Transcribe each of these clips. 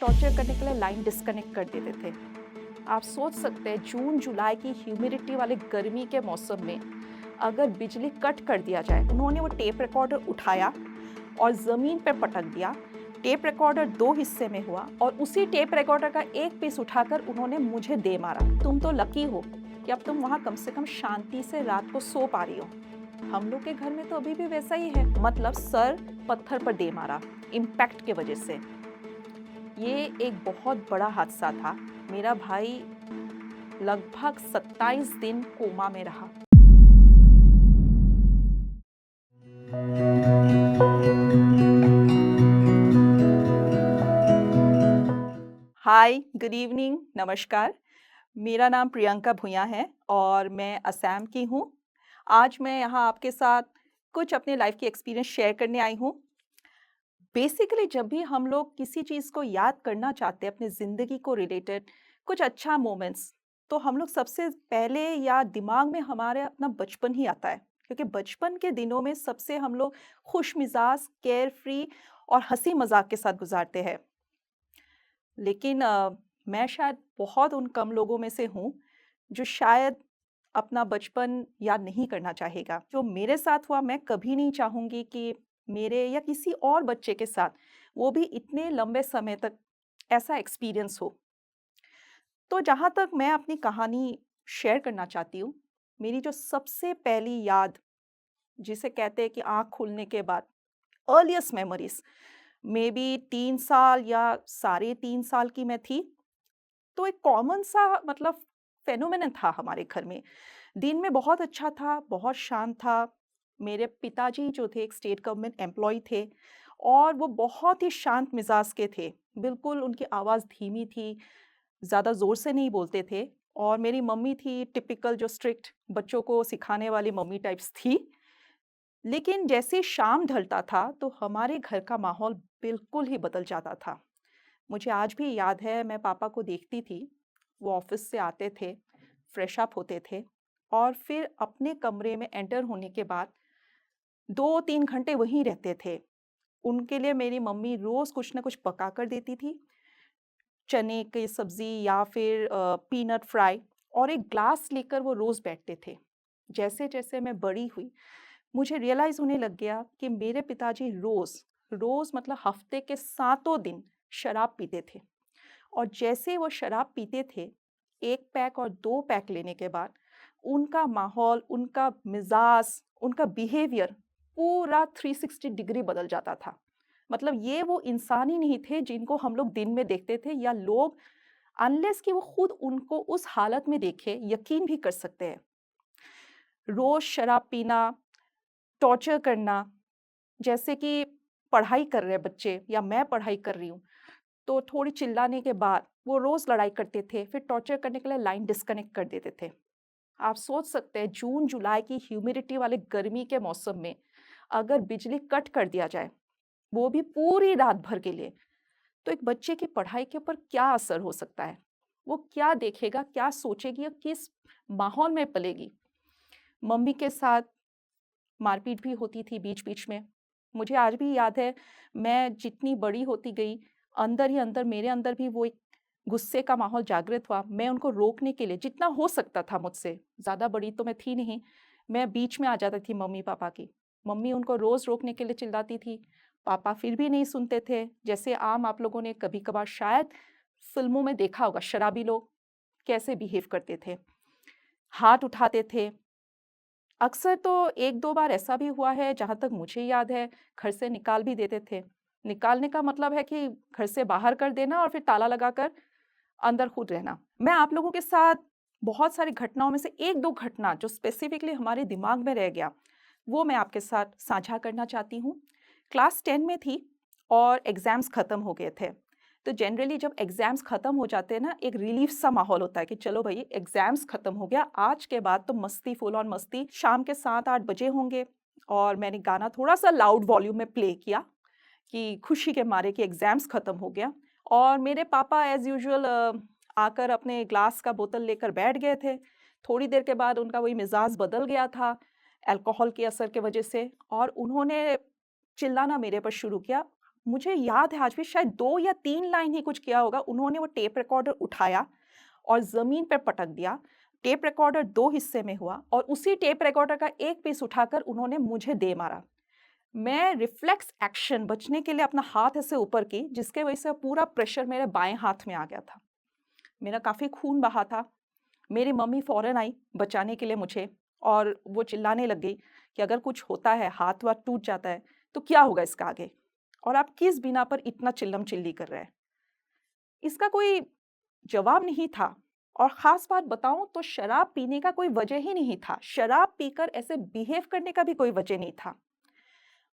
Torture करने के लिए लाइन डिस्कनेक्ट कर देते थे। आप सोच सकते हैं जून जुलाई की ह्यूमिडिटी वाले गर्मी के मौसम में अगर बिजली कट कर दिया जाए। उन्होंने वो टेप रिकॉर्डर उठाया और ज़मीन पर पटक दिया। टेप रिकॉर्डर दो हिस्से में हुआ और उसी टेप रिकॉर्डर का एक पीस उठाकर उन्होंने मुझे दे मारा। तुम तो लकी हो कि अब तुम वहाँ कम से कम शांति से रात को सो पा रही हो। हम लोग के घर में तो अभी भी वैसा ही है, मतलब सर पत्थर पर दे मारा इम्पैक्ट के वजह से। ये एक बहुत बड़ा हादसा था। मेरा भाई लगभग 27 दिन कोमा में रहा। हाय, गुड इवनिंग, नमस्कार। मेरा नाम प्रियंका भूया है और मैं असम की हूँ। आज मैं यहाँ आपके साथ कुछ अपने लाइफ की एक्सपीरियंस शेयर करने आई हूँ। बेसिकली जब भी हम लोग किसी चीज़ को याद करना चाहते हैं अपनी ज़िंदगी को रिलेटेड कुछ अच्छा मोमेंट्स, तो हम लोग सबसे पहले या दिमाग में हमारे अपना बचपन ही आता है, क्योंकि बचपन के दिनों में सबसे हम लोग खुश मिजाज, केयर फ्री और हंसी मजाक के साथ गुजारते हैं। लेकिन मैं शायद बहुत उन कम लोगों में से हूँ जो शायद अपना बचपन याद नहीं करना चाहेगा। जो मेरे साथ हुआ मैं कभी नहीं चाहूँगी कि मेरे या किसी और बच्चे के साथ, वो भी इतने लंबे समय तक ऐसा एक्सपीरियंस हो। तो जहाँ तक मैं अपनी कहानी शेयर करना चाहती हूँ, मेरी जो सबसे पहली याद जिसे कहते हैं कि आँख खुलने के बाद अर्लीएस्ट मेमोरीज़, मेबी 3 साल या साढ़े 3 साल की मैं थी। तो एक कॉमन सा मतलब फेनोमेनन था हमारे घर में। दिन में बहुत अच्छा था, बहुत शांत था। मेरे पिताजी जो थे एक स्टेट गवर्नमेंट एम्प्लॉयी थे और वो बहुत ही शांत मिज़ाज के थे। बिल्कुल उनकी आवाज़ धीमी थी, ज़्यादा ज़ोर से नहीं बोलते थे। और मेरी मम्मी थी टिपिकल जो स्ट्रिक्ट बच्चों को सिखाने वाली मम्मी टाइप्स थी। लेकिन जैसे ही शाम ढलता था, तो हमारे घर का माहौल बिल्कुल ही बदल जाता था। मुझे आज भी याद है मैं पापा को देखती थी, वो ऑफ़िस से आते थे, फ्रेश अप होते थे और फिर अपने कमरे में एंटर होने के बाद 2-3 घंटे वहीं रहते थे। उनके लिए मेरी मम्मी रोज़ कुछ न कुछ पका कर देती थी, चने की सब्ज़ी या फिर पीनट फ्राई, और एक ग्लास लेकर वो रोज़ बैठते थे। जैसे-जैसे मैं बड़ी हुई, मुझे रियलाइज़ होने लग गया कि मेरे पिताजी रोज़ मतलब हफ़्ते के सातों दिन शराब पीते थे। और जैसे वो शराब पीते थे, 1 पैक और 2 पैक लेने के बाद उनका माहौल, उनका मिज़ाज, उनका बिहेवियर पूरा 360 डिग्री बदल जाता था। मतलब ये वो इंसान ही नहीं थे जिनको हम लोग दिन में देखते थे, या लोग अनलेस कि वो खुद उनको उस हालत में देखें, यकीन भी कर सकते हैं। रोज़ शराब पीना, टॉर्चर करना, जैसे कि पढ़ाई कर रहे हैं बच्चे या मैं पढ़ाई कर रही हूँ, तो थोड़ी चिल्लाने के बाद वो रोज़ लड़ाई करते थे, फिर टॉर्चर करने के लिए लाइन डिस्कनेक्ट कर देते थे। आप सोच सकते हैं जून-जुलाई की ह्यूमिडिटी वाले गर्मी के मौसम में अगर बिजली कट कर दिया जाए, वो भी पूरी रात भर के लिए, तो एक बच्चे की पढ़ाई के ऊपर क्या असर हो सकता है? वो क्या देखेगा, क्या सोचेगी और किस माहौल में पलेगी? मम्मी के साथ मारपीट भी होती थी बीच-बीच में। मुझे आज भी याद है, मैं जितनी बड़ी होती गई, अंदर ही अंदर मेरे अंदर भी वो एक गुस्से का माहौल जागृत हुआ। मैं उनको रोकने के लिए जितना हो सकता था मुझसे, ज़्यादा बड़ी तो मैं थी नहीं, मैं बीच में आ जाती थी मम्मी-पापा की। मम्मी उनको रोज़ रोकने के लिए चिल्लाती थी, पापा फिर भी नहीं सुनते थे। जैसे आम आप लोगों ने कभी-कभार शायद फ़िल्मों में देखा होगा, शराबी लोग कैसे बिहेव करते थे, हाथ उठाते थे। अक्सर तो 1-2 बार ऐसा भी हुआ है, जहाँ तक मुझे याद है, घर से निकाल भी देते थे। निकालने का मतलब है कि घर से बाहर कर देना और फिर ताला लगाकर अंदर खुद रहना। मैं आप लोगों के साथ बहुत सारी घटनाओं में से 1-2 घटना जो स्पेसिफिकली हमारे दिमाग में रह गया, वो मैं आपके साथ साझा करना चाहती हूँ। क्लास 10 में थी और एग्ज़ाम्स खत्म हो गए थे। तो जनरली जब एग्ज़ाम्स खत्म हो जाते हैं ना, एक रिलीफ़ सा माहौल होता है कि चलो भई एग्ज़ाम्स खत्म हो गया, आज के बाद तो मस्ती, फुल ऑन मस्ती। शाम के 7-8 बजे होंगे और मैंने गाना थोड़ा-सा लाउड वॉल्यूम में प्ले किया कि खुशी के मारे कि एग्ज़ाम्स खत्म हो गया। और मेरे पापा एज़ यूजुअल आकर अपने ग्लास का बोतल लेकर बैठ गए थे। थोड़ी देर के बाद उनका वही मिज़ाज बदल गया था, अल्कोहल के असर की वजह से, और उन्होंने चिल्लाना मेरे पर शुरू किया। मुझे याद है आज भी शायद 2 या 3 लाइन ही कुछ किया होगा, उन्होंने वो टेप रिकॉर्डर उठाया और ज़मीन पे पटक दिया। टेप रिकॉर्डर 2 हिस्से में हुआ और उसी टेप रिकॉर्डर का एक पीस उठाकर उन्होंने मुझे दे मारा। मैं रिफ्लेक्स एक्शन बचने के लिए अपना हाथ ऐसे ऊपर की, जिसके वजह से पूरा प्रेशर मेरे बाएँ हाथ में आ गया था। मेरा काफ़ी खून बहा था। मेरी मम्मी फ़ौरन आई बचाने के लिए मुझे और वो चिल्लाने लग गई कि अगर कुछ होता है, हाथ-वाथ टूट जाता है, तो क्या होगा इसका आगे? और आप किस बिना पर इतना चिल्लम-चिल्ली कर रहे हैं? इसका कोई जवाब नहीं था और ख़ास बात बताऊँ तो शराब पीने का कोई वजह ही नहीं था। शराब पीकर ऐसे बिहेव करने का भी कोई वजह नहीं था।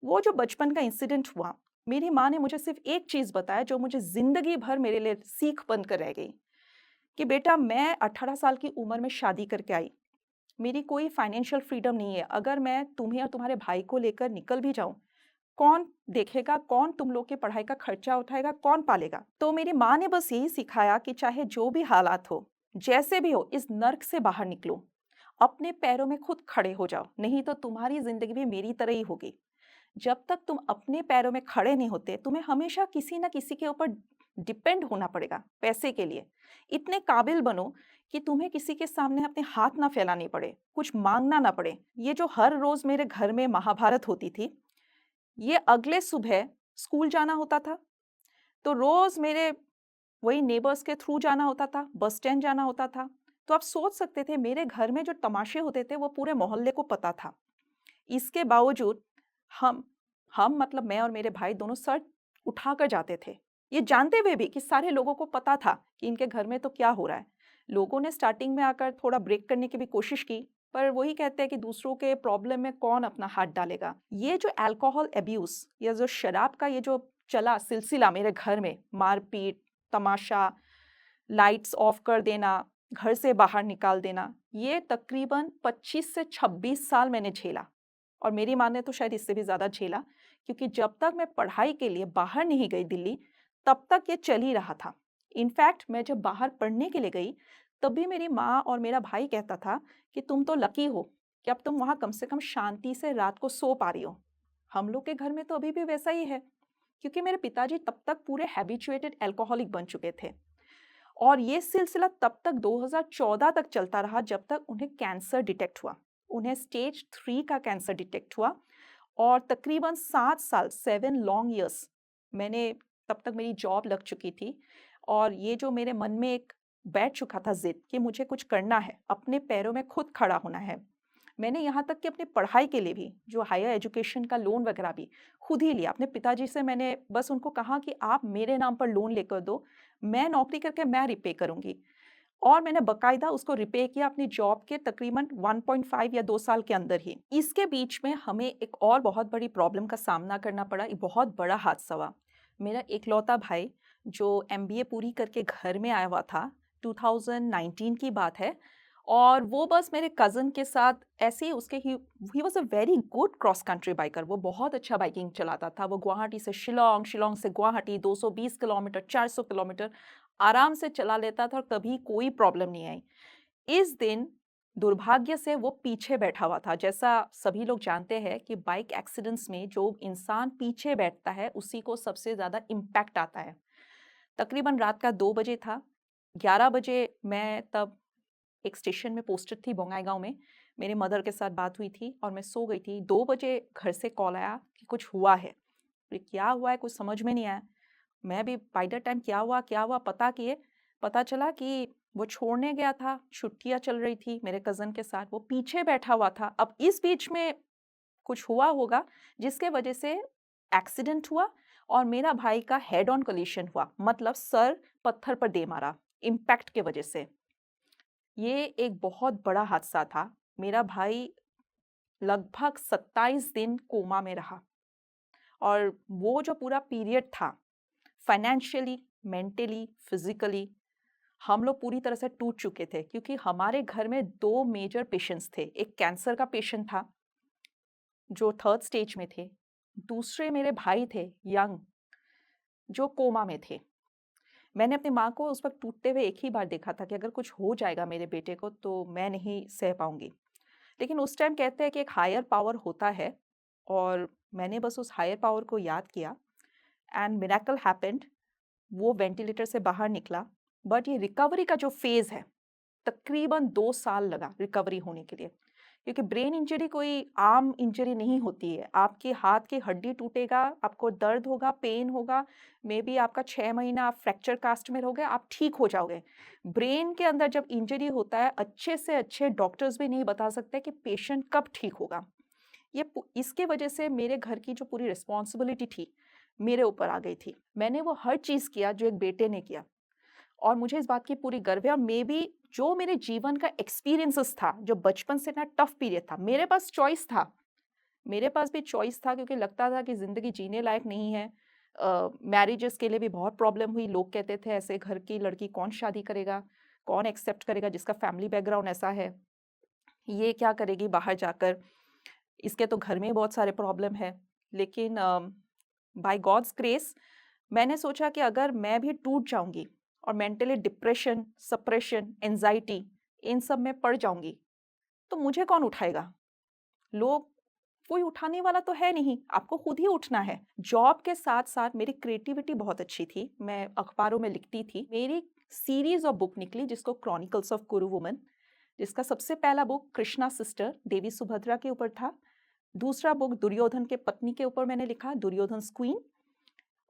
वो जो बचपन का इंसिडेंट हुआ, मेरी माँ ने मुझे सिर्फ़ एक चीज़ बताया जो मुझे ज़िंदगी भर मेरे लिए सीख बनकर रह गई, कि बेटा मैं 18 साल की उम्र में शादी करके आई। मेरी कोई फाइनेंशियल फ्रीडम नहीं है। अगर मैं तुम्हें और तुम्हारे भाई को लेकर निकल भी जाऊँ, कौन देखेगा? कौन तुम लोग की पढ़ाई का खर्चा उठाएगा? कौन पालेगा? तो मेरी माँ ने बस यही सिखाया कि चाहे जो भी हालात हो, जैसे भी हो, इस नर्क से बाहर निकलो। अपने पैरों में खुद खड़े हो जाओ, नहीं तो तुम्हारी ज़िंदगी भी मेरी तरह ही होगी। जब तक तुम अपने पैरों में खड़े नहीं होते, तुम्हें हमेशा किसी न किसी के ऊपर डिपेंड होना पड़ेगा पैसे के लिए। इतने काबिल बनो कि तुम्हें किसी के सामने अपने हाथ ना फैलाने पड़े, कुछ माँगना ना पड़े। ये जो हर रोज़ मेरे घर में महाभारत होती थी, ये अगले सुबह स्कूल जाना होता था, तो रोज़ मेरे वही नेबर्स के थ्रू जाना होता था, बस स्टैंड जाना होता था। तो आप सोच सकते थे मेरे घर में जो तमाशे होते थे, वो पूरे मोहल्ले को पता था। इसके बावजूद हम हम मतलब मैं और मेरे भाई दोनों सर उठाकर जाते थे। ये जानते हुए भी कि सारे लोगों को पता था कि इनके घर में तो क्या हो रहा है। लोगों ने स्टार्टिंग में आकर थोड़ा ब्रेक करने की भी कोशिश की, पर वही कहते हैं कि दूसरों के प्रॉब्लम में कौन अपना हाथ डालेगा। ये जो अल्कोहल अब्यूज़ या जो शराब का ये जो चला सिलसिला मेरे घर में, मार-पीट, तमाशा, लाइट्स ऑफ कर देना, घर से बाहर निकाल देना, ये तकरीबन 25 से 26 साल मैंने झेला। और मेरी माँ ने तो शायद इससे भी ज़्यादा झेला, क्योंकि जब तक मैं पढ़ाई के लिए बाहर नहीं गई दिल्ली, तब तक ये चल ही रहा था। इनफैक्ट मैं जब बाहर पढ़ने के लिए गई, तब भी मेरी माँ और मेरा भाई कहता था कि तुम तो लकी हो कि अब तुम वहाँ कम से कम शांति से रात को सो पा रही हो। हम लोग के घर में तो अभी भी वैसा ही है, क्योंकि मेरे पिताजी तब तक पूरे हैबिचुएटेड अल्कोहलिक बन चुके थे। और ये सिलसिला तब तक 2014 तक चलता रहा जब तक उन्हें कैंसर डिटेक्ट हुआ। उन्हें स्टेज 3 का कैंसर डिटेक्ट हुआ और तकरीबन 7 साल 7 लॉन्ग ईयर्स मैंने तब तक मेरी जॉब लग चुकी थी और ये जो मेरे मन में एक बैठ चुका था ज़िद कि मुझे कुछ करना है, अपने पैरों में खुद खड़ा होना है। मैंने यहाँ तक कि अपनी पढ़ाई के लिए भी जो हायर एजुकेशन का लोन वगैरह भी खुद ही लिया। अपने पिताजी से मैंने बस उनको कहा कि आप मेरे नाम पर लोन लेकर दो, मैं नौकरी करके मैं रिपे करूँगी। और मैंने बाकायदा उसको रिपे किया अपनी जॉब के तकरीबन 1.5 या 2 साल के अंदर ही। इसके बीच में हमें एक और बहुत बड़ी प्रॉब्लम का सामना करना पड़ा, एक बहुत बड़ा हादसा हुआ। मेरा इकलौता भाई जो एमबीए पूरी करके घर में आया हुआ था, 2019 की बात है और वो बस मेरे कज़िन के साथ ऐसे ही उसके he was a very good cross country biker, वो बहुत अच्छा बाइकिंग चलाता था। वो गुवाहाटी से शिलांग, शिलांग से गुवाहाटी 220 किलोमीटर, 400 किलोमीटर आराम से चला लेता था और कभी कोई प्रॉब्लम नहीं आई। इस दिन दुर्भाग्य से वो पीछे बैठा हुआ था। जैसा सभी लोग जानते हैं कि बाइक एक्सीडेंट्स में जो इंसान पीछे बैठता है, उसी को सबसे ज़्यादा इम्पैक्ट आता है। तकरीबन रात का 2 बजे था। 11 बजे मैं तब एक स्टेशन में पोस्टेड थी बोंगाईगाँव में। मेरे मदर के साथ बात हुई थी और मैं सो गई थी। 2 बजे घर से कॉल आया कि कुछ हुआ है। फिर क्या हुआ है कुछ समझ में नहीं आया। मैं भी बाय द टाइम क्या हुआ पता किए, पता चला कि वो छोड़ने गया था, छुट्टियाँ चल रही थी मेरे कज़न के साथ, वो पीछे बैठा हुआ था। अब इस बीच में कुछ हुआ होगा जिसके वजह से एक्सीडेंट हुआ और मेरा भाई का हेड ऑन कोलिशन हुआ, मतलब सर पत्थर पर दे मारा, इम्पैक्ट के वजह से। ये एक बहुत बड़ा हादसा था। मेरा भाई लगभग 27 दिन कोमा में रहा और वो जो पूरा पीरियड था, फाइनेंशियली, मेंटली, फिज़िकली हम लोग पूरी तरह से टूट चुके थे क्योंकि हमारे घर में 2 मेजर पेशेंट्स थे। एक कैंसर का पेशेंट था, जो 3rd स्टेज में थे। दूसरे मेरे भाई थे यंग, जो कोमा में थे। मैंने अपनी माँ को उस वक़्त टूटते हुए एक ही बार देखा था कि अगर कुछ हो जाएगा मेरे बेटे को तो मैं नहीं सह पाऊँगी। लेकिन उस टाइम कहते हैं कि एक हायर पावर होता है और मैंने बस उस हायर पावर को याद किया एंड मिरेकल हैपेंड। वो वेंटिलेटर से बाहर निकला, बट ये रिकवरी का जो फेज़ है, तकरीबन 2 साल लगा रिकवरी होने के लिए। क्योंकि ब्रेन इंजरी कोई आम इंजरी नहीं होती है। आपके हाथ की हड्डी टूटेगा, आपको दर्द होगा, पेन होगा, मेबी आपका 6 महीना आप फ्रैक्चर कास्ट में रहोगे, आप ठीक हो जाओगे। ब्रेन के अंदर जब इंजरी होता है, अच्छे से अच्छे डॉक्टर्स भी नहीं बता सकते कि पेशेंट कब ठीक होगा। इसके वजह से मेरे घर की जो पूरी रिस्पॉन्सिबिलिटी थी, मेरे ऊपर आ गई थी। मैंने वो हर चीज़ किया जो एक बेटे ने किया। और मुझे इस बात की पूरी गर्व है, और मेबी जो मेरे जीवन का एक्सपीरियंसेस था, जो बचपन से ना टफ पीरियड था, मेरे पास चॉइस था। मेरे पास भी चॉइस था, क्योंकि लगता था कि ज़िंदगी जीने लायक नहीं है। मैरिजेस के लिए भी बहुत प्रॉब्लम हुई। लोग कहते थे ऐसे घर की लड़की कौन शादी करेगा, कौन एक्सेप्ट करेगा जिसका फैमिली बैकग्राउंड ऐसा है, ये क्या करेगी बाहर जाकर, इसके तो घर में बहुत सारे प्रॉब्लम है। लेकिन बाय गॉड्स ग्रेस मैंने सोचा कि अगर मैं भी टूट जाऊंगी और मेंटली डिप्रेशन, सप्रेशन, एंजाइटी, इन सब में पड़ जाऊंगी, तो मुझे कौन उठाएगा? लोग, कोई उठाने वाला तो है नहीं, आपको खुद ही उठना है। जॉब के साथ-साथ मेरी क्रिएटिविटी बहुत अच्छी थी, मैं अखबारों में लिखती थी। मेरी सीरीज़ ऑफ बुक निकली जिसको क्रॉनिकल्स ऑफ कुरु वुमन, जिसका सबसे पहला बुक कृष्णा सिस्टर, देवी सुभद्रा के ऊपर था। दूसरा बुक दुर्योधन के पत्नी के ऊपर मैंने लिखा, दुर्योधन्स क्वीन।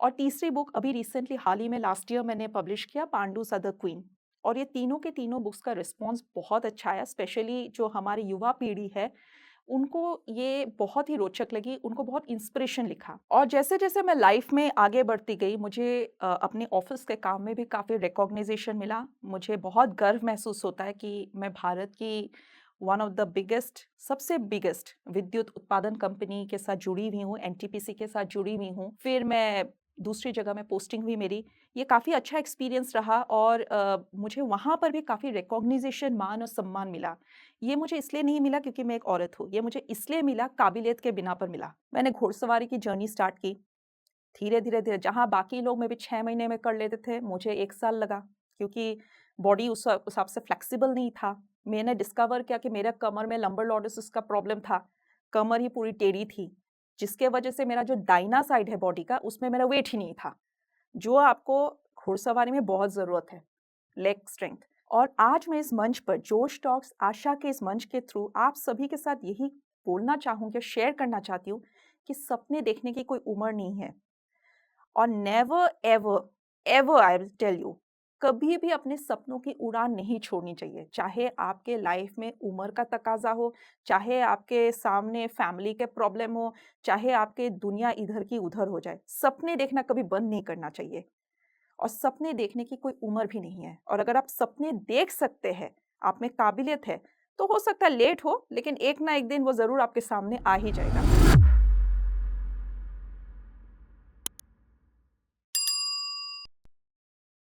और तीसरी बुक अभी रिसेंटली हाल ही में लास्ट ईयर मैंने पब्लिश किया, पांडुस द क्वीन। और ये तीनों के तीनों बुक्स का रिस्पॉन्स बहुत अच्छा आया, स्पेशली जो हमारी युवा पीढ़ी है, उनको ये बहुत ही रोचक लगी, उनको बहुत इंस्पिरेशन लिखा। और जैसे-जैसे मैं लाइफ में आगे बढ़ती गई, मुझे अपने ऑफ़िस के काम में भी काफ़ी रिकॉग्निशन मिला। मुझे बहुत गर्व महसूस होता है कि मैं भारत की वन ऑफ द बिगेस्ट, सबसे बिगेस्ट विद्युत उत्पादन कंपनी के साथ जुड़ी हुई हूँ, एनटीपीसी के साथ जुड़ी हुई हूँ। फिर मैं दूसरी जगह में पोस्टिंग हुई मेरी। ये काफ़ी अच्छा एक्सपीरियंस रहा, और मुझे वहाँ पर भी काफ़ी रिकॉग्निशन, मान और सम्मान मिला। ये मुझे इसलिए नहीं मिला क्योंकि मैं एक औरत हूँ, ये मुझे इसलिए मिला काबिलियत के बिना पर मिला। मैंने घुड़सवारी की जर्नी स्टार्ट की, धीरे-धीरे, जहाँ बाकी लोग में भी 6 महीने में कर लेते थे, मुझे 1 साल लगा, क्योंकि बॉडी उस हिसाब से फ्लेक्सिबल नहीं था। मैंने डिस्कवर किया कि मेरा कमर में लंबर लॉर्डोसिस का प्रॉब्लम था, कमर ही पूरी टेढ़ी थी, जिसके वजह से मेरा जो दाहिना साइड है बॉडी का, उसमें मेरा वेट ही नहीं था, जो आपको घुड़सवारी में बहुत ज़रूरत है, लेग स्ट्रेंथ। और आज मैं इस मंच पर, जोश टॉक्स आशा के इस मंच के थ्रू आप सभी के साथ यही बोलना चाहूँगी और शेयर करना चाहती हूँ कि सपने देखने की कोई उम्र नहीं है। और never ever, ever I will tell you, कभी भी अपने सपनों की उड़ान नहीं छोड़नी चाहिए। चाहे आपके लाइफ में उम्र का तकाज़ा हो, चाहे आपके सामने फैमिली के प्रॉब्लम हो, चाहे आपके दुनिया इधर की उधर हो जाए, सपने देखना कभी बंद नहीं करना चाहिए। और सपने देखने की कोई उम्र भी नहीं है। और अगर आप सपने देख सकते हैं, आप में काबिलियत है, तो हो सकता है लेट हो, लेकिन एक ना एक दिन वो ज़रूर आपके सामने आ ही जाएगा।